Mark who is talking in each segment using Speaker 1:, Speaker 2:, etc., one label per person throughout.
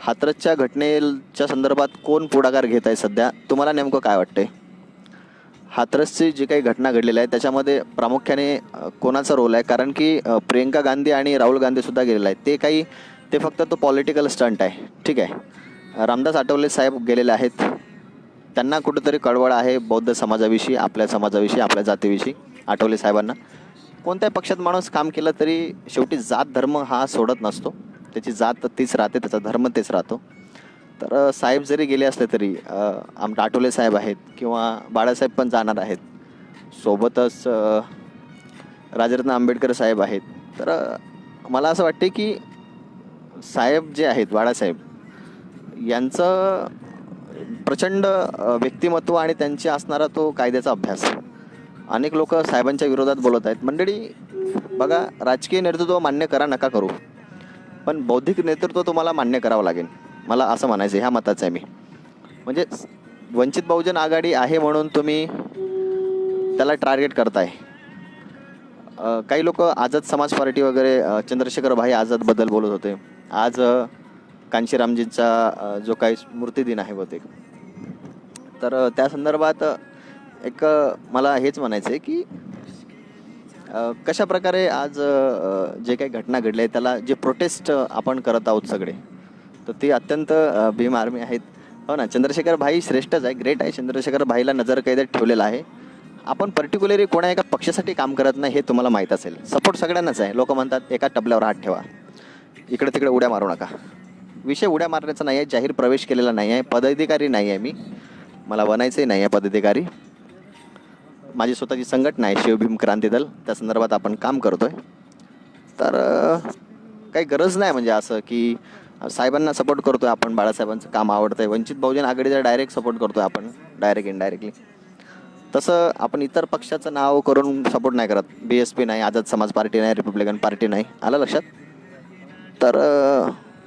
Speaker 1: हाथरसच्या घटनेच्या संदर्भात कोण पुढाकार घेत आहे सध्या, तुम्हाला नेमकं काय वाटतंय? हाथरसची जी काही घटना घडलेली आहे त्याच्यामध्ये प्रामुख्याने कोणाचा रोल आहे? कारण की प्रियंका गांधी आणि राहुल गांधीसुद्धा गेलेले आहेत. ते फक्त तो पॉलिटिकल स्टंट आहे, ठीक आहे. रामदास आठवले साहेब गेलेले आहेत. त्यांना कुठंतरी कळवळ आहे बौद्ध समाजाविषयी, आपल्या समाजाविषयी, आपल्या जातीविषयी. आठवले साहेबांना कोणत्याही पक्षात माणूस काम केलं तरी शेवटी जात धर्म हा सोडत नसतो. त्याची जात तीच राहते, त्याचा धर्म तेच राहतो. तर साहेब जरी गेले असले तरी आमचे आठवले साहेब आहेत किंवा बाळासाहेब पण जाणार आहेत. सोबतच राजरत्न आंबेडकर साहेब आहेत. तर मला असं वाटते की साहेब जे आहेत, बाळासाहेब यांचं प्रचंड व्यक्तिमत्व आणि त्यांची असणारा तो कायद्याचा अभ्यास. अनेक लोक साहेबांच्या विरोधात बोलत आहेत. मंडळी बघा, राजकीय नेतृत्व मान्य करा नका करू, पण बौद्धिक नेतृत्व तुम्हाला मान्य करावं लागेल. मला असं म्हणायचं, ह्या मताचं आहे मी. म्हणजे वंचित बहुजन आघाडी आहे म्हणून तुम्ही त्याला टार्गेट करताय. काही लोक आझाद समाज पार्टी वगैरे चंद्रशेखर भाई आझादबद्दल बोलत होते. आज कांशीरामजींचा जो काही स्मृती दिन आहे बहुतेक, तर त्या संदर्भात एक मला हेच म्हणायचं आहे की कशा प्रकारे आज जे काही घटना घडल्या आहेत त्याला जे प्रोटेस्ट आपण करत आहोत सगळे, तर ती अत्यंत भीम आर्मी आहेत. हो ना, चंद्रशेखर भाई श्रेष्ठच आहे, ग्रेट आहे. चंद्रशेखर भाईला नजरकैदेत ठेवलेलं आहे. आपण पर्टिक्युलरली कोणा एका पक्षासाठी काम करत नाही हे तुम्हाला माहीत असेल. सपोर्ट सगळ्यांनाच आहे. लोक म्हणतात एका टबल्यावर हात ठेवा, इकडे तिकडे उड्या मारू नका. विषय उड्या मारण्याचा नाही आहे, जाहीर प्रवेश केलेला नाही आहे, पदाधिकारी नाही आहे, मला बनायचंही नाही आहे पदाधिकारी. माझी स्वतःची संघटना आहे शिवभीम क्रांती दल, त्या संदर्भात आपण काम करतो आहे. तर काही गरज नाही म्हणजे असं की साहेबांना सपोर्ट करतो आहे आपण, बाळासाहेबांचं काम आवडतं आहे, वंचित बहुजन आघाडीचा डायरेक्ट सपोर्ट करतो आहे आपण, डायरेक्ट इनडायरेक्टली. तसं आपण इतर पक्षाचं नाव करून सपोर्ट नाही करत. BSP नाही, आझाद समाज पार्टी नाही, रिपब्लिकन पार्टी नाही. आलं लक्षात? तर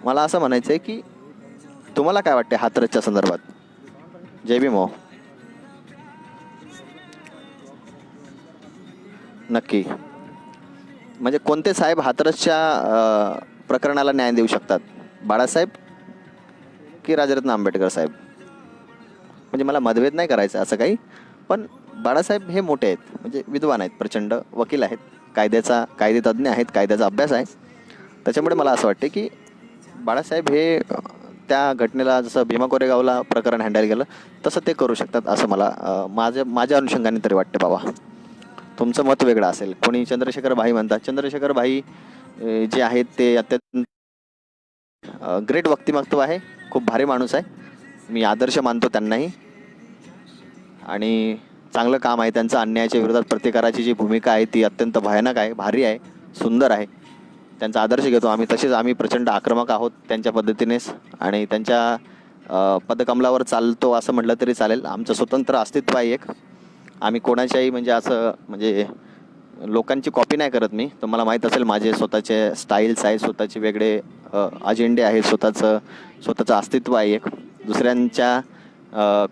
Speaker 1: मला असं म्हणायचं आहे की तुम्हाला काय वाटते हाथरसच्या संदर्भात? जय भीम हो. नक्की. म्हणजे कोणते साहेब हाथरसच्या प्रकरणाला न्याय देऊ शकतात? बाळासाहेब की राजरत्न आंबेडकर साहेब? म्हणजे मला मतभेद नाही करायचं असं काही, पण बाळासाहेब हे मोठे आहेत, म्हणजे विद्वान आहेत, प्रचंड वकील आहेत, कायदेतज्ञ आहेत, कायद्याचा अभ्यास आहे. त्याच्यामुळे मला असं वाटते की बाळासाहेब हे त्या घटनेला जसं भीमा कोरेगावला प्रकरण हँडल केलं तसं ते करू शकतात असं मला माझ्या अनुषंगाने तरी वाटते. बाबा, तुमचं मत वेगळं असेल. कोणी चंद्रशेखर भाई म्हणतात. चंद्रशेखर भाई जे आहेत ते अत्यंत ग्रेट व्यक्तिमत्व आहे, खूप भारी माणूस आहे, मी आदर्श मानतो त्यांनाही. आणि चांगलं काम आहे त्यांचं. अन्यायाच्या विरोधात प्रतिकाराची जी भूमिका आहे ती अत्यंत भयानक आहे, भारी आहे, सुंदर आहे. त्यांचा आदर्श घेतो आम्ही. तसेच आम्ही प्रचंड आक्रमक आहोत त्यांच्या पद्धतीनेच, आणि त्यांच्या पदकमलावर चालतो असं म्हटलं तरी चालेल. आमचं स्वतंत्र अस्तित्व आहे एक. आम्ही कोणाच्याही म्हणजे असं म्हणजे लोकांची कॉपी नाही करत मी. तुम्हाला माहीत असेल माझे स्वतःचे स्टाईल्स आहेत, स्वतःचे वेगळे अजेंडे आहेत, स्वतःचं अस्तित्व आहे एक. दुसऱ्यांच्या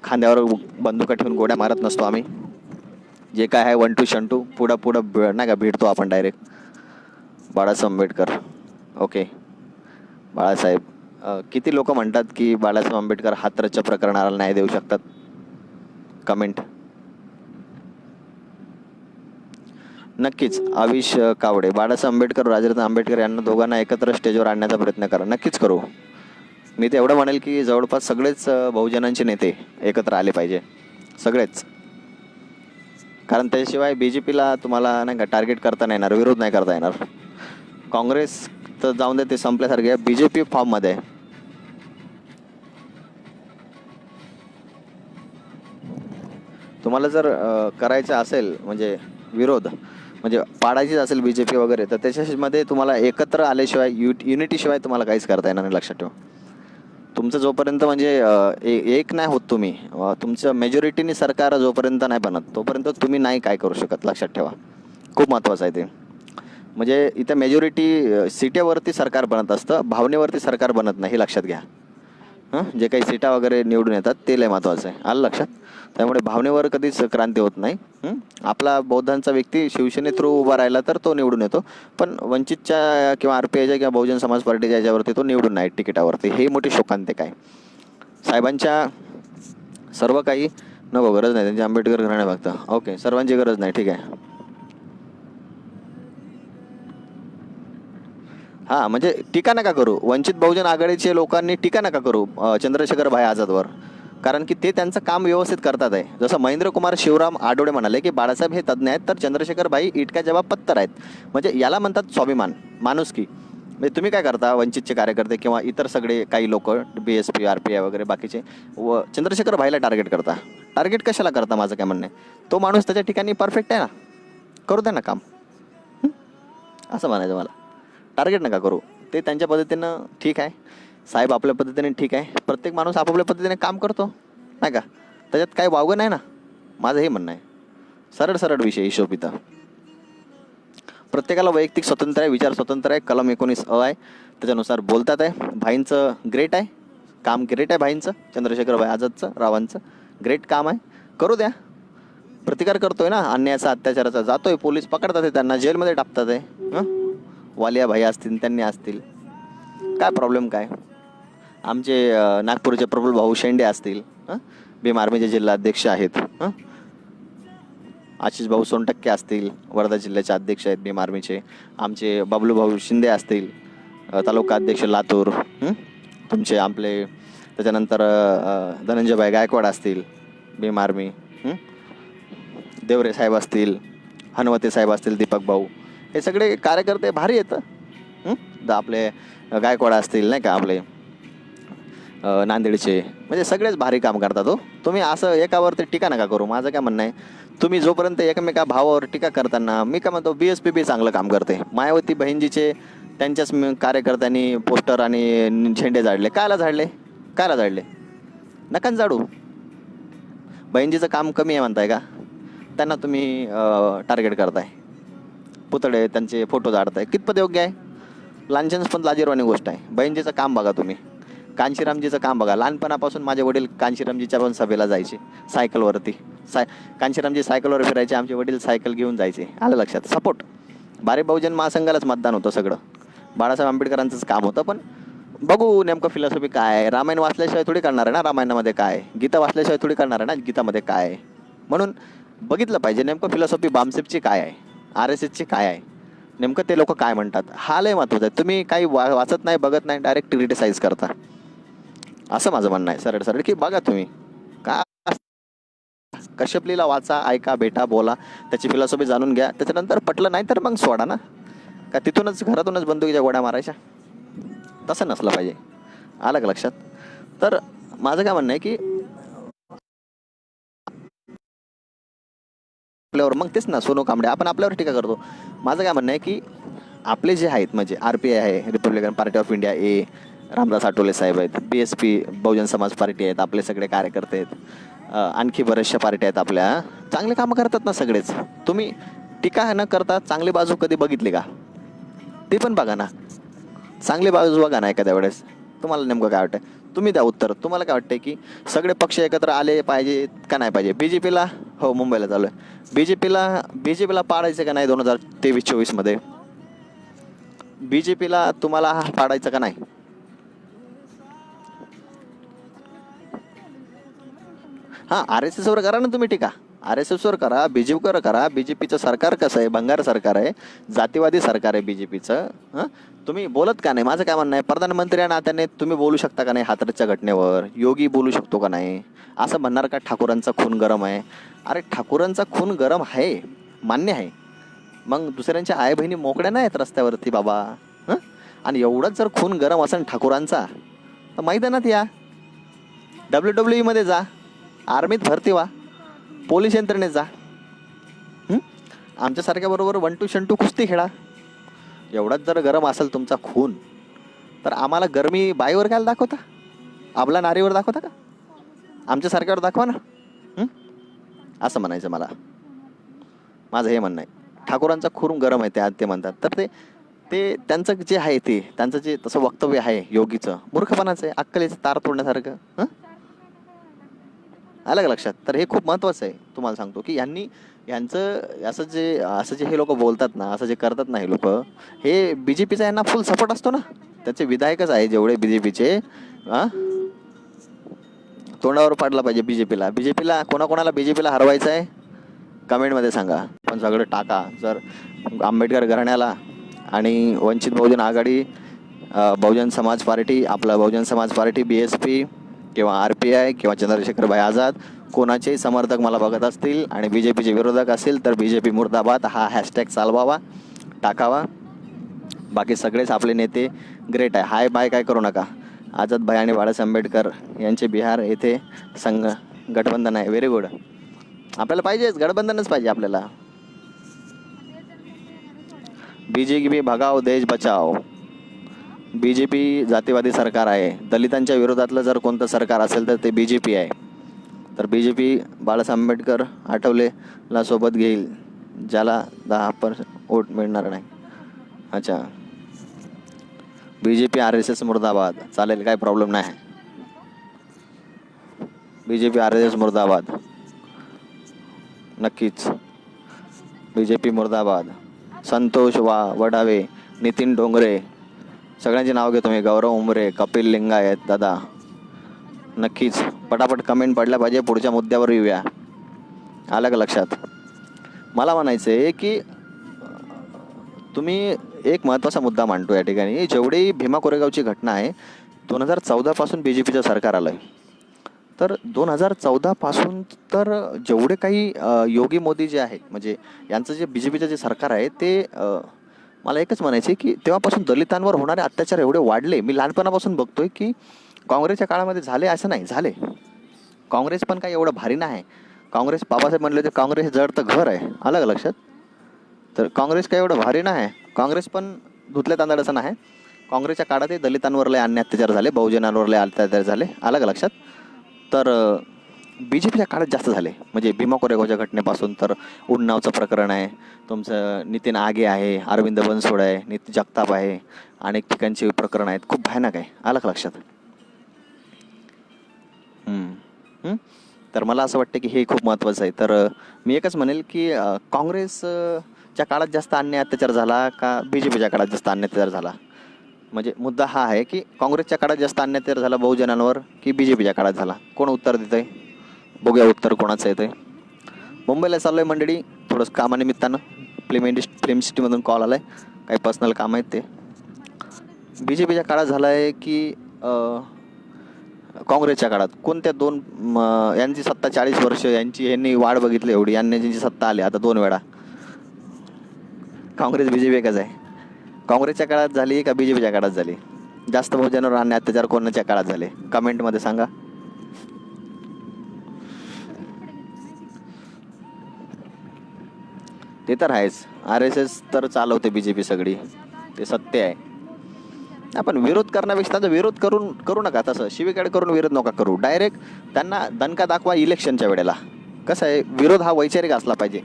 Speaker 1: खांद्यावर बंदुका ठेवून गोड्या मारत नसतो आम्ही. जे काय आहे 1 2 शंटू पुढं नाही का भिडतो आपण डायरेक्ट. बाळासाहेब आंबेडकर, ओके. बाळासाहेब, किती लोक म्हणतात की बाळासाहेब आंबेडकर हाथरसच्या प्रकरणाला न्याय देऊ शकतात? कमेंट. नक्कीच. आविष कावडे, बाळासाहेब आंबेडकर, राजरत्न आंबेडकर यांना दोघांना एकत्र स्टेजवर आणण्याचा प्रयत्न करा. नक्कीच करू. मी ते एवढं म्हणेल की जवळपास सगळेच बहुजनांचे नेते एकत्र आले पाहिजे, सगळेच. कारण त्याशिवाय BJPला तुम्हाला नाही का टार्गेट करता नाही येणार, विरोध नाही करता येणार. काँग्रेस तर जाऊन दे, ते संपल्यासारखे आहे. BJP फॉर्ममध्ये आहे. तुम्हाला जर करायचं असेल म्हणजे विरोध म्हणजे पाडायचीच असेल BJP वगैरे, तर त्याच्यामध्ये तुम्हाला एकत्र आल्याशिवाय युनिटीशिवाय तुम्हाला काहीच करता येणार नाही, लक्षात ठेवा. तुमचं जोपर्यंत म्हणजे एक नाही होत तुम्ही, तुमचं मेजॉरिटीने सरकार जोपर्यंत नाही बनत तोपर्यंत तुम्ही नाही काय करू शकत, लक्षात ठेवा. खूप महत्त्वाचं आहे ते. म्हणजे इथं मेजॉरिटी सीटेवरती सरकार बनत असतं, भावनेवरती सरकार बनत नाही, हे लक्षात घ्या. जे काही सीटा वगैरे निवडून येतात ते लय महत्त्वाचं आहे, आलं लक्षात. त्यामुळे भावनेवर कधीच क्रांती होत नाही. आपला बौद्धांचा व्यक्ती शिवसेने थ्रू उभा राहिला तर तो निवडून येतो, पण वंचितच्या किंवा RPIच्या किंवा बहुजन समाज पार्टीच्या याच्यावरती तो निवडून नाही तिकिटावरती. हे मोठी शोकांतिक आहे. साहेबांच्या सर्व काही नको, गरज नाही त्यांची. आंबेडकर घराणे फक्त ओके, सर्वांची गरज नाही, ठीक आहे. हां, म्हणजे टीका नका करू. वंचित बहुजन आघाडीचे लोकांनी टीका नका करू चंद्रशेखर भाई आझादवर, कारण की ते त्यांचं काम व्यवस्थित करतात आहे. जसं महेंद्रकुमार शिवराम आडोळे म्हणाले की बाळासाहेब हे तज्ज्ञ आहेत, तर चंद्रशेखर भाई इटक्या जबाब पत्तर आहेत. म्हणजे याला म्हणतात स्वाभिमान, माणुसकी. म्हणजे तुम्ही काय करता, वंचितचे कार्यकर्ते किंवा इतर सगळे काही लोक BSP RPI वगैरे बाकीचे चंद्रशेखर भाईला टार्गेट करता. टार्गेट कशाला करता, माझं काय म्हणणं आहे. तो माणूस त्याच्या ठिकाणी परफेक्ट आहे ना, करू द्या ना काम. असं म्हणायचं मला. टार्गेट नका करू. ते त्यांच्या पद्धतीनं ठीक आहे, साहेब आपल्या पद्धतीने ठीक आहे. प्रत्येक माणूस आपापल्या पद्धतीने काम करतो, नाही का. त्याच्यात काही वावगं नाही ना, माझं हे म्हणणं आहे. सरळ सरळ विषय हिशोबिता. प्रत्येकाला वैयक्तिक स्वातंत्र्य आहे, विचार स्वतंत्र आहे. कलम 19A आहे, त्याच्यानुसार बोलतात आहे. भाईंचं ग्रेट आहे, काम ग्रेट आहे भाईंचं, चंद्रशेखर भाई आझादचं, रावांचं ग्रेट काम आहे, करू द्या. प्रतिकार करतोय ना अन्यायाचा, अत्याचाराचा. जातोय, पोलीस पकडतात आहे, त्यांना जेलमध्ये टाकतात आहे. वालिया भाई असतील, त्यांनी असतील, काय प्रॉब्लेम काय. आमचे नागपूरचे प्रफुल्ल भाऊ शेंडे असतील, भीम आर्मीचे जिल्हाध्यक्ष आहेत. आशिष भाऊ सोनटक्के असतील, वर्धा जिल्ह्याचे अध्यक्ष आहेत भीम आर्मीचे. आमचे बबलू भाऊ शिंदे असतील, तालुका अध्यक्ष लातूर. तुमचे आपले त्याच्यानंतर धनंजयभाई गायकवाड असतील, भीम आर्मी. देवरे साहेब असतील, हनवते साहेब असतील, दीपक भाऊ. हे सगळे कार्यकर्ते भारी येतं. आपले गायकवाड असतील, नाही का, आपले नांदेडचे. म्हणजे सगळेच भारी काम करतात. हो, तुम्ही असं एकावरती टीका नका करू. माझं काय म्हणणं आहे, तुम्ही जोपर्यंत एकमेका भावावर टीका करताना, मी काय म्हणतो BSP चांगलं काम करते. मायावती बहिणजीचे त्यांच्याच कार्यकर्त्यांनी पोस्टर आणि झेंडे झाडले. कायला झाडले? नका झाडू. बहिणजीचं काम कमी आहे म्हणताय का, त्यांना तुम्ही टार्गेट करताय. पुतळे त्यांचे फोटो झाडताय, कितपत योग्य आहे. लांछन पण लाजीरवाणी गोष्ट आहे. बहिणजीचं काम बघा तुम्ही. कांशीरामजीचं काम बघा. लहानपणापासून माझे वडील कांशीरामजीच्या पण सभेला जायचे सायकलवरती. कांशीरामजी सायकलवर फिरायचे, आमचे वडील सायकल घेऊन जायचे. आलं लक्षात. सपोर्ट. भारी बहुजन महासंघालाच मतदान होतं सगळं. बाळासाहेब आंबेडकरांचंच काम होतं. पण बघू नेमकं फिलॉसॉफी काय आहे. रामायण वाचल्याशिवाय थोडी करणार आहे ना रामायणामध्ये काय, गीता वाचल्याशिवाय थोडी करणार आहे ना गीतामध्ये काय आहे. म्हणून बघितलं पाहिजे नेमकं फिलॉसॉफी बामसेपची काय आहे, RSSची काय आहे, नेमकं ते लोक काय म्हणतात. हा लय महत्त्वाचं आहे. तुम्ही काही वाचत नाही, बघत नाही, डायरेक्ट क्रिटिसाइज करता. असं माझं म्हणणं आहे सरळ सरळ, की बघा तुम्ही काय. कश्यपलीला वाचा, ऐका, भेटा, बोला, त्याची फिलॉसॉफी जाणून घ्या. त्याच्यानंतर पटलं नाही तर मग सोडा ना. का तिथूनच घरातूनच बंदुकीच्या गोळ्या मारायच्या, तसं नसलं पाहिजे. आलं का लक्षात. तर माझं काय म्हणणं आहे की आपल्यावर मग तेच ना, सोनू कांबळे आपण आपल्यावर टीका करतो. माझं काय म्हणणं आहे की आपले जे आहेत, म्हणजे RPI आहे, Republican Party of India, Ramdas Athawale साहेब आहेत, BSP बहुजन समाज पार्टी आहेत, आपले सगळे कार्यकर्ते आहेत, आणखी बऱ्याचशा पार्ट्या आहेत आपल्या. चांगले कामं करतात ना सगळेच. तुम्ही टीका न करता चांगली बाजू कधी बघितली का, ते पण बघा ना. चांगली बाजू बघा ना एखाद्या वेळेस. तुम्हाला नेमकं काय वाटतं, तुम्ही द्या उत्तर. तुम्हाला काय वाटतं की सगळे पक्ष एकत्र आले पाहिजे का नाही पाहिजे. BJPला, हो मुंबईला चालू आहे, BJPला पाडायचं का नाही 2023-24 मध्ये. BJPला तुम्हाला पाडायचं का नाही. हां, RSSवर करा ना तुम्ही टीका. RSSवर करा, BJPवर करा. BJPचं सरकार कसं आहे, भंगार सरकार आहे, जातीवादी सरकार आहे BJPचं. तुम्ही बोलत का नाही. माझं काय म्हणणं आहे, प्रधानमंत्री या नात्याने तुम्ही बोलू शकता का नाही हाथरसच्या घटनेवर. योगी बोलू शकतो का नाही. असं म्हणणार का ठाकूरांचा खून गरम आहे. अरे ठाकूरांचा खून गरम आहे, मान्य आहे. मग दुसऱ्यांच्या आई बहिणी मोकड्या नाही आहेत रस्त्यावरती बाबा. आणि एवढंच जर खून गरम असेल ठाकूरांचा, तर मैदानात या, WWE मध्ये जा, आर्मीत भरती व्हा, पोलीस यंत्रणेत जा. आमच्यासारख्याबरोबर 1-2 शंटू कुस्ती खेळा. एवढाच जर गरम असेल तुमचा खून, तर आम्हाला गरमी बाईवर काय दाखवता, आपला नारीवर दाखवता का. आमच्यासारख्यावर दाखवा ना. असं म्हणायचं मला. माझं हे म्हणणं आहे, ठाकूरांचा खून गरम आहे ते म्हणतात. तर ते त्यांचं जे आहे, ते त्यांचं जे तसं वक्तव्य आहे योगीचं, मूर्खपणाचं आहे, अक्कलीचं तार तोडण्यासारखं. आलं का लक्षात? तर हे खूप महत्त्वाचं आहे. तुम्हाला सांगतो की यांचं असं जे हे लोक बोलतात ना, असं जे करतात ना हे लोक, हे बी जे पीचा यांना फुल सपोर्ट असतो ना. त्याचे विधायकच आहे जेवढे बी जे पीचे. हां, तोंडावर पाडला पाहिजे बी जे पीला. बी जे पीला कोणाकोणाला बी जे पीला हरवायचं आहे कमेंटमध्ये सांगा. पण सगळं टाका. जर आंबेडकर घराण्याला आणि वंचित बहुजन आघाडी, बहुजन समाज पार्टी, आपला बहुजन समाज पार्टी, बी एस पी किंवा आर पी आय किंवा चंद्रशेखरभाई आझाद कोणाचेही समर्थक मला बघत असतील आणि बी जे पीचे विरोधक असतील तर बी जे पी मुर्दाबाद हा हॅशटॅग चालवावा, टाकावा. बाकी सगळेच आपले नेते ग्रेट आहे. हाय बाय काय करू नका. आझादभाई आणि बाळासाहेब आंबेडकर यांचे बिहार येथे गठबंधन आहे. Very good. आपल्याला पाहिजेच, गठबंधनच पाहिजे आपल्याला. बी जे पी भगाव देश बचाव. बी जे पी जातीवादी सरकार आहे. दलितांच्या विरोधातलं जर कोणतं सरकार असेल तर ते बी जे पी आहे. तर B J P Balasaheb Ambedkar आठवलेला सोबत घेईल, ज्याला 10% वोट मिळणार नाही. अच्छा, B J P R S S मुर्दाबाद. चालेल, काही प्रॉब्लेम नाही. B J P R S S मुर्दाबाद. नक्कीच बी जे पी मुर्दाबाद. संतोष वडावे, नितीन डोंगरे, सगळ्यांची नाव घेतो मी. गौरव उमरे, कपिल लिंगायत दादा. नक्कीच पटापट कमेंट पडल्या पाहिजे. पुढच्या मुद्द्यावर येऊया. आलं का लक्षात? मला म्हणायचं आहे की तुम्ही एक महत्त्वाचा मुद्दा मांडतो या ठिकाणी. जेवढी भीमा कोरेगावची घटना आहे, 2014 बी जे पीचं सरकार आलं आहे. तर 2014 तर जेवढे काही योगी मोदी जे आहेत, म्हणजे यांचं जे बी जे पीचं जे सरकार आहे ते, मला एकच म्हणायचं आहे की तेव्हापासून दलितांवर होणारे अत्याचार एवढे वाढले. मी लहानपणापासून बघतोय की काँग्रेसच्या काळामध्ये झाले असं नाही, झाले. काँग्रेस पण काही एवढं भारी नाही. काँग्रेस, बाबासाहेब म्हणले होते काँग्रेस जड तर घर आहे. आलं का लक्षात? तर काँग्रेस काही एवढं भारी नाही. काँग्रेस पण धुतल्या तांदळाचं नाही. काँग्रेसच्या काळातही दलितांवर लय अन्याय अत्याचार झाले, बहुजनांवर लय अत्याचार झाले. आलं का लक्षात? तर बी जे पीच्या काळात जास्त झाले. म्हणजे भीमा कोरेगावच्या घटनेपासून तर उन्नावचं प्रकरण आहे, तुमचं नितीन आगे आहे, अरविंद बनसोड आहे, नितीन जगताप आहे, अनेक ठिकाणची प्रकरण आहेत. खूप भयानक आहे. आलं का लक्षात? तर मला असं वाटतं की हे खूप महत्त्वाचं आहे. तर मी एकच म्हणेल की काँग्रेसच्या काळात जास्त अन्याय अत्याचार झाला का बी जे पीच्या काळात जास्त अन्याय अत्याचार झाला? म्हणजे मुद्दा हा आहे की काँग्रेसच्या काळात जास्त अन्याय अत्याचार झाला बहुजनांवर की बी जे पीच्या काळात झाला? कोण उत्तर देतं आहे? बघूया उत्तर कोणाचं येतं आहे. मुंबईला चाललो आहे मंडळी, थोडंसं कामानिमित्तानं. फिल्म सिटीमधून कॉल आला आहे, काही पर्सनल काम आहेत ते. बी जे पीच्या काळात झाला आहे की काँग्रेसच्या काळात? कोणत्या दोन? यांची सत्ता 40 वर्ष, यांनी वाढ बघितली एवढी. यांनी ज्यांची सत्ता आली आता 2 वेळा. काँग्रेस बी जे पी एकच आहे. काँग्रेसच्या काळात झाली का बी जे पीच्या काळात झाली? जास्त बहुजनांवर अन्याय अत्याचार कोणाच्या काळात झाले? कमेंटमध्ये सांगा. ते तर आहेच. आर एस एस तर चालवते बी जे पी सगळी, ते सत्य आहे. आपण विरोध करण्यापेक्षा त्यांचा विरोध करू नका. तसं शिवीगाळ करून विरोध नका करू. डायरेक्ट त्यांना दणका दाखवा इलेक्शनच्या वेळेला. कसं आहे, विरोध हा वैचारिक असला पाहिजे,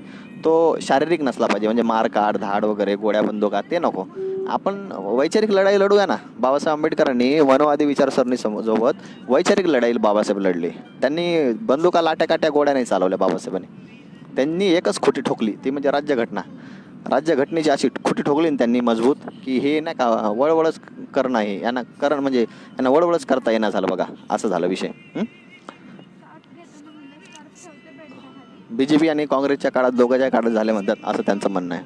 Speaker 1: तो शारीरिक नसला पाहिजे. म्हणजे मार काढ धाड वगैरे, गोळ्या बंदुका ते नको. आपण वैचारिक लढाई लढूया ना. बाबासाहेब आंबेडकरांनी वनवादी विचारसरणी सोबत वैचारिक लढाई बाबासाहेब लढले. त्यांनी बंदुका, लाट्या काट्या, गोळ्या नाही चालवल्या बाबासाहेबांनी. त्यांनी एकच खोटी ठोकली, ती म्हणजे राज्यघटना. राज्यघटनेची अशी खुटी ठोकली ना त्यांनी मजबूत, की हे नाही का वळवळच करणं आहे यांना. म्हणजे यांना वळवळच करता येणार झालं बघा. असं झालं विषय. बी जे पी आणि काँग्रेसच्या काळात दोघांच्या काळात झाले म्हणतात, असं त्यांचं म्हणणं आहे.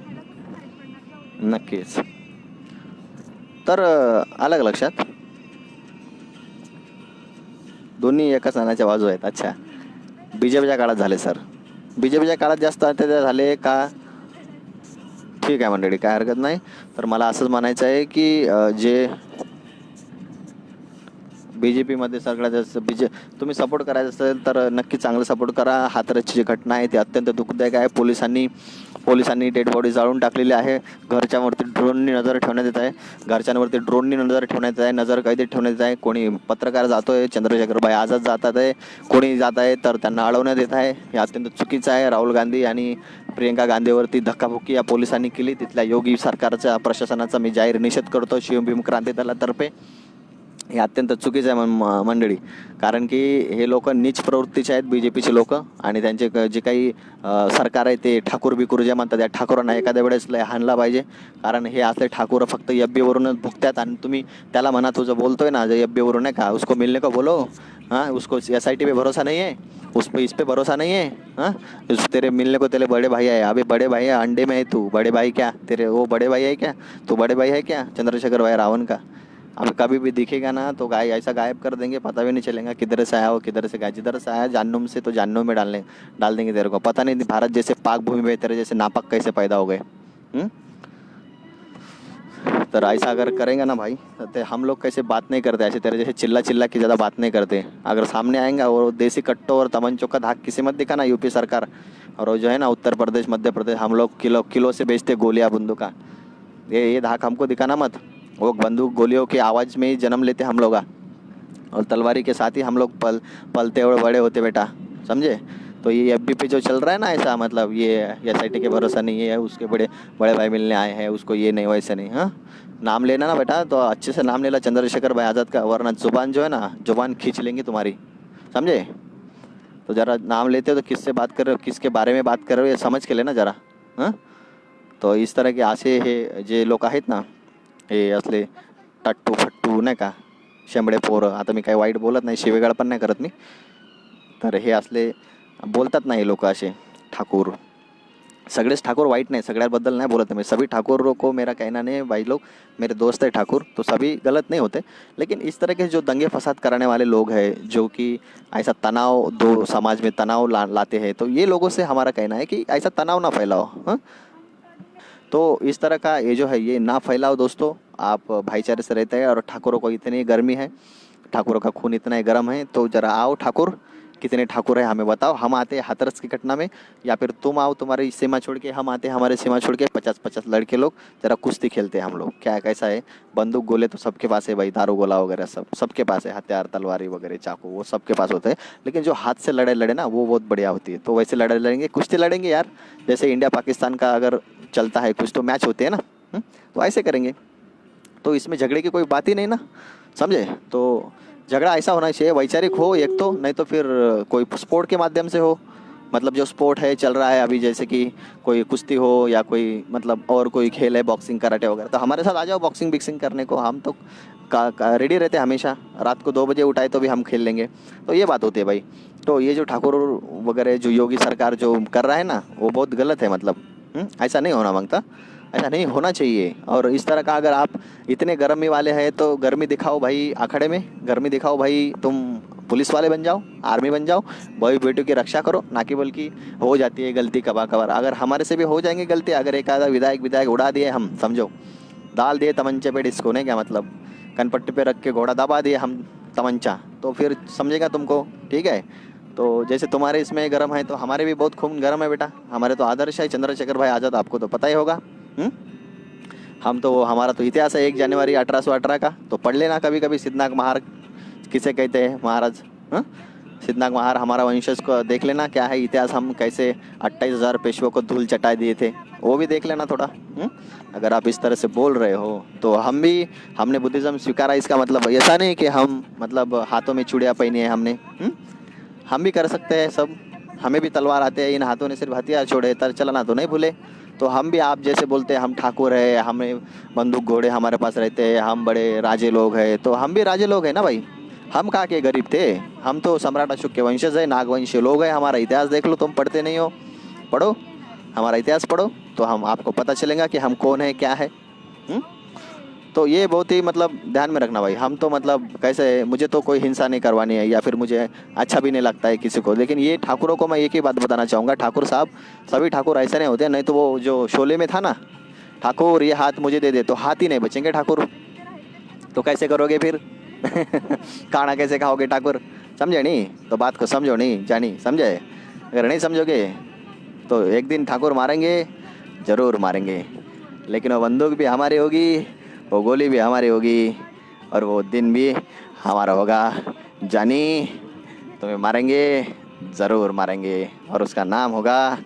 Speaker 1: नक्कीच. तर आलं का लक्षात? दोन्ही एकाच नाण्याच्या बाजू आहेत. अच्छा, बी जे पीच्या काळात झाले सर. बी जे पीच्या काळात जास्त अत्याचार झाले का? ठीक आहे मंडळी, काय हरकत नाही. तर मला असंच म्हणायचं आहे की जे बी जे पीमध्ये सगळ्यात जास्त तुम्ही सपोर्ट करायचं असेल तर नक्की चांगलं सपोर्ट करा. हाथरसची जी घटना आहे ती अत्यंत दुःखदायक आहे. पोलिसांनी डेड बॉडी जाळून टाकलेली आहे. घरच्यांवरती ड्रोननी नजर ठेवण्यात येत आहे. घरच्यांवरती ड्रोननी नजर ठेवण्यात येत आहे, नजर कैदेत ठेवण्यात येत आहे. कोणी पत्रकार जातोय, चंद्रशेखरभाई आझाद जातात आहे, कोणी जात आहे तर त्यांना अडवण्यात येत आहे. हे अत्यंत चुकीचं आहे. राहुल गांधी आणि प्रियंका गांधीवरती धक्काबुक्की या पोलिसांनी केली. तिथल्या योगी सरकारच्या प्रशासनाचा मी जाहीर निषेध करतो शिवभीम क्रांती दलातर्फे. हे अत्यंत चुकीचं आहे मंडळी. कारण की हे लोक नीच प्रवृत्तीचे आहेत, बी जे पीचे लोक. आणि त्यांचे जे काही सरकार आहे ते ठाकूर बिकूर जे म्हणतात, त्या ठाकूरांना एखाद्या वेळेस लय हाणला पाहिजे. कारण हे असले ठाकूर फक्त FB वरूनच भुगतात. आणि तुम्ही त्याला म्हणा, तुझं बोलतोय ना जे FB वरून नाही का, उसको मिलने को बोलो. हाँ, उसको SIT पे भरोसा नहीं है, उस पे इस पे भरोसा नहीं है. हाँ, तेरे मिलने को तेरे बड़े भाई आए, अभी बड़े भाई है अंडे में है तू, बड़े भाई क्या तेरे, वो बड़े भाई है क्या, तू बड़े भाई है क्या चंद्रशेखर भाई रावण का. अब कभी भी दिखेगा ना तो ऐसा गायब कर देंगे, पता भी नहीं चलेगा किधर से आया हो किधर से गया. जिधर से आया जहन्नुम से, तो जहन्नुम में डाल देंगे तेरे को. पता नहीं भारत जैसे पाक भूमि में तेरे जैसे नापाक कैसे पैदा हो गए. तो ऐसा अगर करेंगे ना भाई, तो हम लोग कैसे बात नहीं करते, ऐसे तेरे जैसे चिल्ला चिल्ला की ज़्यादा बात नहीं करते. अगर सामने आएंगे और देसी कट्टों और तमंचों का धाक किसी मत दिखाना, यूपी सरकार और वो जो है ना उत्तर प्रदेश मध्य प्रदेश, हम लोग किलो किलो से बेचते गोलियां बंदूका. ये धाक हमको दिखाना मत. वो बंदूक गोलियों की आवाज़ में ही जन्म लेते हम लोग, और तलवारी के साथ ही हम लोग पलते और बड़े होते बेटा, समझे. तो ये FB पे जो चल रहा है ना ऐसा, मतलब ये SIT के भरोसा नहीं है, उसके बड़े बड़े भाई मिलने आए हैं, उसको ये नहीं वैसे नहीं. हाँ, नाम लेना ना बेटा तो अच्छे से नाम लेना चंद्रशेखर भाई आज़ाद का, वरना जुबान जो है ना जुबान खींच लेंगी तुम्हारी, समझे. तो ज़रा नाम लेते हो तो किससे बात कर रहे हो, किसके बारे में बात कर रहे हो, ये समझ के लेना ज़रा. हाँ, तो इस तरह के असे हे जे लोक आहेत ना, हे असले टट्टू फट्टू नाही का, शेंबडे पोरं. आता मी काही वाईट बोलत नाही, शिवेगाळ पण नाही करत मी. तर हे असले बोलतात ना हे लोक असे ठाकूर. सगळेच ठाकुर वाइट नहीं, सगळ्याबद्दल नहीं बोलते मैं. सभी ठाकुरों को मेरा कहना नहीं है भाई, लोग मेरे दोस्त है ठाकुर, तो सभी गलत नहीं होते. लेकिन इस तरह के जो दंगे फसाद कराने वाले लोग हैं, जो कि ऐसा तनाव, दो समाज में तनाव लाते हैं, तो ये लोगों से हमारा कहना है कि ऐसा तनाव ना फैलाओ. हाँ, तो इस तरह का ये जो है ये ना फैलाओ दोस्तों. आप भाईचारे से रहते हैं, और ठाकुरों को इतनी गर्मी है, ठाकुरों का खून इतना गर्म है, तो जरा आओ ठाकुर, कितने ठाकुर है हमें बताओ. हम आते हैं हाथरस की घटना में, या फिर तुम आओ तुम्हारी सीमा छोड़ के, हम आते हैं हमारे सीमा छोड़ के. 50-50 लड़के लोग जरा कुश्ती खेलते हैं हम लोग. क्या कैसा है, बंदूक गोले तो सबके पास है भाई, दारू गोला वगैरह सब सबके पास है, हथियार तलवारी वगैरह चाकू वो सबके पास होते हैं. लेकिन जो हाथ से लड़ाई लड़े ना वो बहुत बढ़िया होती है. तो वैसे लड़ाई लड़ेंगे, कुश्ती लड़ेंगे यार, जैसे इंडिया पाकिस्तान का अगर चलता है कुछ तो मैच होते हैं ना, तो ऐसे करेंगे. तो इसमें झगड़े की कोई बात ही नहीं ना, समझे. तो झगड़ा ऐसा होना चाहिए वैचारिक हो एक तो, नहीं तो फिर कोई स्पोर्ट के माध्यम से हो. मतलब जो स्पोर्ट है चल रहा है अभी, जैसे कि कोई कुश्ती हो या कोई मतलब और कोई खेल है, बॉक्सिंग कराटे वगैरह, तो हमारे साथ आ जाओ बॉक्सिंग बिक्सिंग करने को. हम तो रेडी रहते हैं हमेशा. रात को 2 बजे उठाए तो भी हम खेल लेंगे. तो ये बात होती है भाई. तो ये जो ठाकुर वगैरह जो योगी सरकार जो कर रहा है ना, वो बहुत गलत है. मतलब ऐसा नहीं होना मांगता, ऐसा नहीं होना चाहिए. और इस तरह का अगर आप इतने गर्मी वाले हैं तो गर्मी दिखाओ भाई अखाड़े में, गर्मी दिखाओ भाई, तुम पुलिस वाले बन जाओ, आर्मी बन जाओ, भाई बेटियों की रक्षा करो. ना कि बल्कि हो जाती है गलती कबार कबार, अगर हमारे से भी हो जाएंगे गलती, अगर एक आधा विधायक उड़ा दिए हम, समझो डाल दिए तमंचे पे डिस्को, नहीं क्या मतलब, कनपट्टी पे रख के घोड़ा दबा दिए हम तमंचा, तो फिर समझेगा तुमको, ठीक है. तो जैसे तुम्हारे इसमें गर्म है तो हमारे भी बहुत खून गर्म है बेटा. हमारे तो आदर्श है चंद्रशेखर भाई आज़ाद, आपको तो पता ही होगा. हम तो, हमारा तो इतिहास है 1 जनवरी 1818 का, तो पढ़ लेना कभी कभी. सिद्धनाथ महार किसे कहते हैं महाराज, सिद्धनाथ महार हमारा वंशज को देख लेना क्या है इतिहास, हम कैसे 28,000 पेशवों को धूल चटा दिए थे, वो भी देख लेना थोड़ा. अगर आप इस तरह से बोल रहे हो तो हमने बुद्धिज़्म स्वीकारा, इसका मतलब ऐसा नहीं कि हम मतलब हाथों में चूड़ियाँ पहनी है हमने. हम भी कर सकते हैं सब, हमें भी तलवार आते हैं, इन हाथों ने सिर्फ हथियार छोड़े, तर चलाना तो नहीं भूले. तो हम भी आप जैसे बोलते हैं हम ठाकुर है, हमें बंदूक घोड़े हमारे पास रहते हैं, हम बड़े राजे लोग हैं, तो हम भी राजे लोग हैं ना भाई. हम कहाँ के गरीब थे, हम तो सम्राट अशोक के वंशज है, नागवंशी लोग हैं. हमारा इतिहास देख लो, तुम पढ़ते नहीं हो, पढ़ो हमारा इतिहास पढ़ो, तो हम आपको पता चलेगा कि हम कौन है क्या है. तो ये बहुत ही मतलब ध्यान में रखना भाई. हम तो मतलब कैसे, मुझे तो कोई हिंसा नहीं करवानी है, या फिर मुझे अच्छा भी नहीं लगता है किसी को. लेकिन ये ठाकुरों को मैं एक ही बात बताना चाहूँगा, ठाकुर साहब, सभी ठाकुर ऐसे नहीं होते. नहीं तो वो जो शोले में था ना, ठाकुर ये हाथ मुझे दे दे, तो हाथ ही नहीं बचेंगे ठाकुर. तो कैसे करोगे फिर खाना कैसे खाओगे ठाकुर, समझे नहीं. तो बात को समझो नहीं जानी, समझे. अगर नहीं समझोगे तो एक दिन ठाकुर मारेंगे, ज़रूर मारेंगे. लेकिन वो बंदूक भी हमारी होगी, वो गोली भी हमारी होगी, और वो दिन भी हमारा होगा. जानी, तुम्हें मारेंगे, ज़रूर मारेंगे, और उसका नाम होगा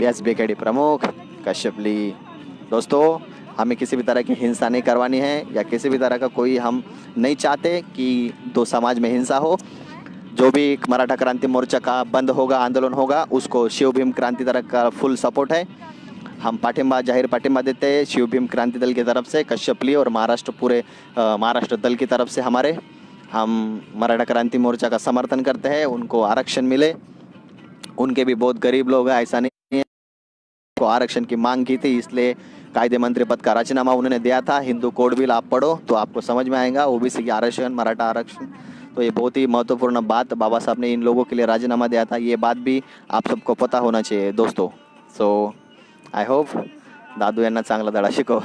Speaker 1: SBKD प्रमुख कश्यपली. दोस्तों, हमें किसी भी तरह की हिंसा नहीं करवानी है या किसी भी तरह का कोई हम नहीं चाहते कि दो समाज में हिंसा हो। जो भी मराठा क्रांति मोर्चा का बंद होगा, आंदोलन होगा, उसको शिव भीम क्रांति दल का फुल सपोर्ट है। हम पाठिंबा, जाहिर पाठिंबा देते हैं शिव भीम क्रांति दल की तरफ से, कश्यपली और महाराष्ट्र पूरे महाराष्ट्र दल की तरफ से हमारे। हम मराठा क्रांति मोर्चा का समर्थन करते हैं, उनको आरक्षण मिले। उनके भी बहुत गरीब लोग हैं, ऐसा नहीं है। को आरक्षण की मांग की थी, इसलिए कायदे मंत्री पद का राजीनामा उन्होंने दिया था। हिंदू कोड बिल आप पढ़ो तो आपको समझ में आएगा, ओबीसी की आरक्षण, मराठा आरक्षण। तो ये बहुत ही महत्वपूर्ण बात बाबा साहब ने इन लोगों के लिए राजीनामा दिया था, ये बात भी आप सबको पता होना चाहिए दोस्तों। सो आय होप दादू यांना चांगला धडा शिकव।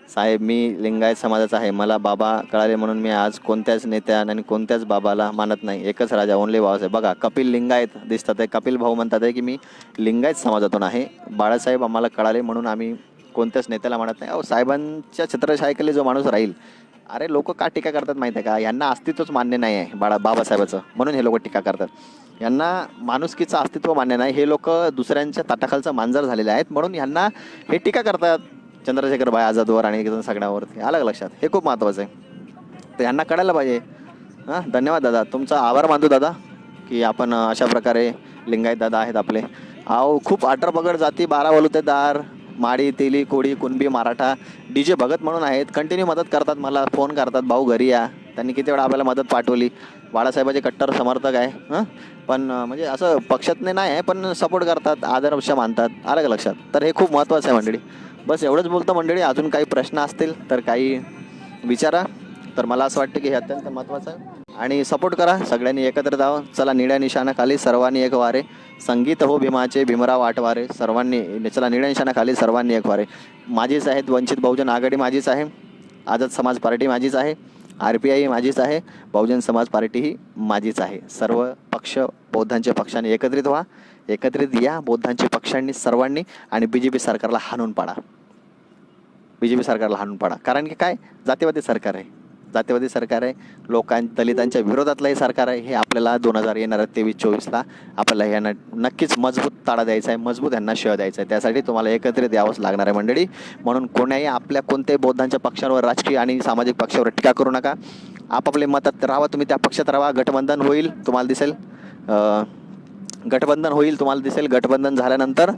Speaker 1: साहेब, मी लिंगायत समाजाचा आहे, मला बाबा कळाले म्हणून मी आज कोणत्याच नेत्या आणि कोणत्याच बाबाला मानत नाही, एकच राजा, ओनली बाबासाहेब। बघा, कपिल लिंगायत दिसतात आहे, कपिल भाऊ म्हणतात आहे की मी लिंगायत समाजातून आहे, बाळासाहेब आम्हाला कळाले म्हणून आम्ही कोणत्याच नेत्याला म्हणत नाही। अहो, साहेबांच्या छत्रछायेखाली जो माणूस राहील, अरे लोक का टीका करतात माहिती आहे का, यांना अस्तित्वच मान्य नाही आहे बाबासाहेबाचं, म्हणून हे लोक टीका करतात। यांना माणुसकीचं अस्तित्व मान्य नाही, हे लोक दुसऱ्यांच्या ताटाखालचं मांजर झालेले आहेत, म्हणून यांना हे टीका करतात चंद्रशेखर भाई आझादवर आणि सगळ्यावरती। आलं लक्षात, हे खूप महत्त्वाचं आहे, तर यांना कळायला पाहिजे। हां, धन्यवाद दादा, तुमचा आभार मानतो दादा की आपण अशा प्रकारे लिंगायत दादा आहेत आपले। अहो, खूप अठरपगड जाती, 12 वलुतेदार, माडी, तेली, कोळी, कुणबी, मराठा, DJ भगत म्हणून आहेत, कंटिन्यू मदत करतात, मला फोन करतात, भाऊ घरी या। त्यांनी किती वेळा आपल्याला मदत पाठवली, बाळासाहेबाचे कट्टर समर्थक आहे। पण म्हणजे असं पक्षातले नाही आहे, पण सपोर्ट करतात, आदर्श मानतात, आलं का लक्षात। तर हे खूप महत्त्वाचं आहे मंडळी। बस एवढंच बोलतो मंडळी, अजून काही प्रश्न असतील तर काही विचारा। तर मला असं वाटतं की हे अत्यंत महत्त्वाचं आहे आणि सपोर्ट करा, सगळ्यांनी एकत्र जावं। चला, निळ्या निशाणाखाली सर्वांनी एक वारे, संगीत हो भीमाचे भीमराव आठवारे, सर्वांनी चला निळ्या निशाणाखाली सर्वांनी एक वारे। माझीच आहेत, वंचित बहुजन आघाडी माझीच आहे, आझाद समाज पार्टी माझीच आहे, RPI माझीच आहे, बहुजन समाज पार्टी ही माझीच आहे। सर्व पक्ष बौद्धांच्या पक्षाने एकत्रित व्हा, एकत्रित या बौद्धांच्या पक्षांनी सर्वांनी, आणि BJP सरकारला हाणून पाडा, BJP सरकारला हाणून पाडा। कारण की काय, जातीवादी सरकार आहे, जातीवादी सरकार आहे, दलितांच्या विरोधातलं हे सरकार आहे। हे आपल्याला 2023-24ला आपल्याला यांना नक्कीच मजबूत ताळा द्यायचा आहे, मजबूत यांना शिव द्यायचा आहे। त्यासाठी तुम्हाला एकत्रित यावंच लागणार आहे मंडळी। म्हणून कोणाही आपल्या कोणत्याही बौद्धांच्या पक्षांवर, राजकीय आणि सामाजिक पक्षावर टीका करू नका, आपापले मतात राहा, तुम्ही त्या पक्षात राहा। गठबंधन होईल, तुम्हाला दिसेल, गठबंधन होईल, तुम्हाला दिसेल। गठबंधन झाल्यानंतर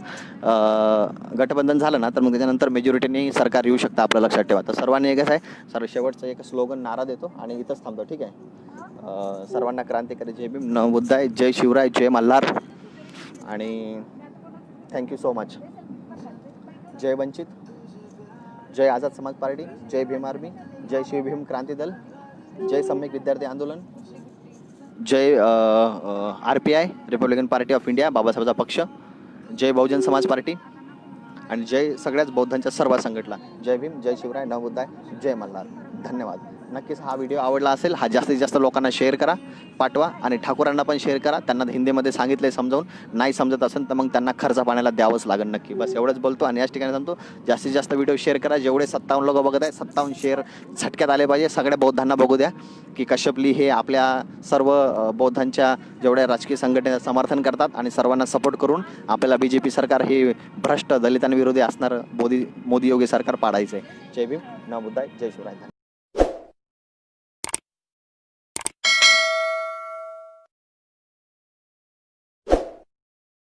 Speaker 1: गठबंधन झालं ना तर मग त्याच्यानंतर मेजॉरिटीने सरकार येऊ शकतं, आपलं लक्षात ठेवा। तर सर्वांनी एकच आहे, सर्व शेवटचं एक स्लोगन नारा देतो आणि इथंच थांबतो, ठीक आहे। सर्वांना क्रांतिकारी जय भीम, नवबुद्धाय, जय शिवराय, जय मल्हार, आणि थँक्यू सो मच। जय वंचित, जय आझाद समाज पार्टी, जय भीम आर्मी, जय शिव भीम क्रांती दल, जय सम्यक विद्यार्थी आंदोलन, जय RPI Republican Party of India, बाबासाहेबांचा पक्ष, जय बहुजन समाज पार्टी, आणि जय सगळ्याच बौद्धांच्या सर्व संघटना। जय भीम, जय शिवराय, नवबुद्धाय, जय मल्हार। धन्यवाद। नक्कीच हा व्हिडिओ आवडला असेल, हा जास्तीत जास्त लोकांना शेअर करा, पाठवा, आणि ठाकूरांना पण शेअर करा। त्यांना हिंदीमध्ये सांगितलं आहे समजावून, नाही समजत असेल तर मग त्यांना खर्च पाण्याला द्यावंच लागेल नक्की। बस एवढंच बोलतो आणि याच ठिकाणी सांगतो, जास्तीत जास्त व्हिडिओ शेअर करा। जेवढे 57 लोक बघत आहे, 57 शेअर झटक्यात आले पाहिजे, सगळ्या बौद्धांना बघू द्या की कश्यपली हे आपल्या सर्व बौद्धांच्या जेवढ्या राजकीय संघटनेचं समर्थन करतात आणि सर्वांना सपोर्ट करून आपल्याला BJP सरकार हे भ्रष्ट दलितांविरोधी असणारं मोदी योगी सरकार पाडायचं आहे। जय भीम, नवबुद्धाय, जय शिवराय।